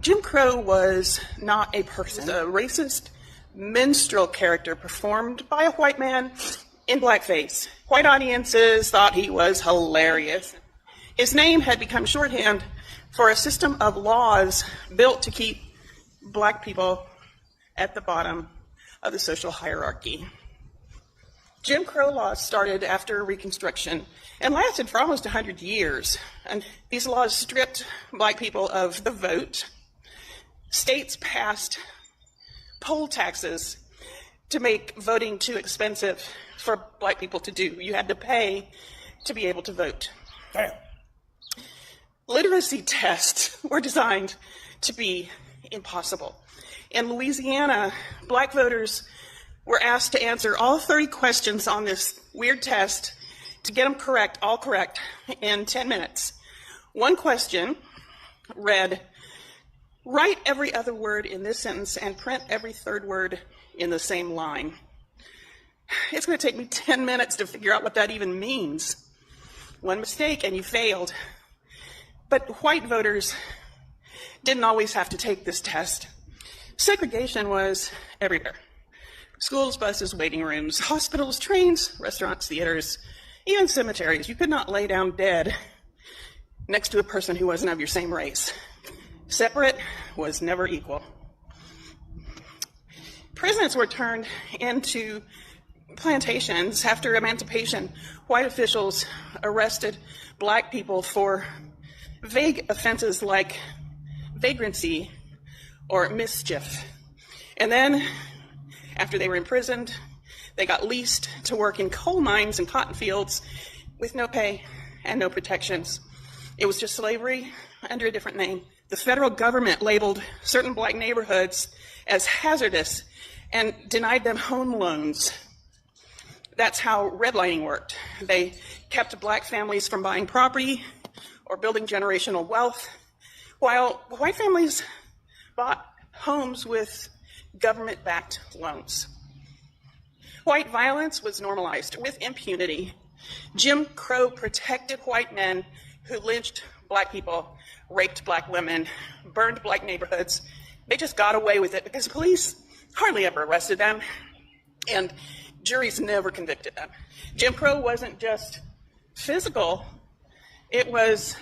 Jim Crow was not a person. A racist minstrel character performed by a white man in blackface. White audiences thought he was hilarious. His name had become shorthand for a system of laws built to keep black people at the bottom of the social hierarchy. Jim Crow laws started after Reconstruction and lasted for almost 100 years. And these laws stripped black people of the vote. States passed poll taxes to make voting too expensive for black people to do. You had to pay to be able to vote. Damn. Literacy tests were designed to be impossible. In Louisiana, black voters were asked to answer all 30 questions on this weird test to get them correct, all correct, in 10 minutes. One question read, write every other word in this sentence and print every third word in the same line. It's going to take me 10 minutes to figure out what that even means. One mistake and you failed. But white voters didn't always have to take this test. Segregation was everywhere. Schools, buses, waiting rooms, hospitals, trains, restaurants, theaters, even cemeteries. You could not lay down dead next to a person who wasn't of your same race. Separate was never equal. Prisons were turned into plantations. After emancipation, white officials arrested black people for vague offenses like vagrancy or mischief. And then, after they were imprisoned, they got leased to work in coal mines and cotton fields with no pay and no protections. It was just slavery under a different name. The federal government labeled certain black neighborhoods as hazardous and denied them home loans. That's how redlining worked. They kept black families from buying property or building generational wealth, while white families bought homes with government-backed loans. White violence was normalized with impunity. Jim Crow protected white men who lynched black people, raped black women, burned black neighborhoods. They just got away with it because police hardly ever arrested them, and juries never convicted them. Jim Crow wasn't just physical, it was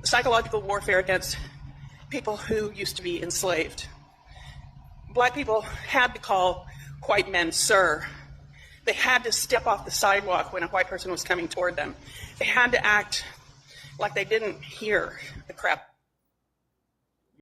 psychological warfare against people who used to be enslaved. Black people had to call white men sir. They had to step off the sidewalk when a white person was coming toward them. They had to act like they didn't hear the crap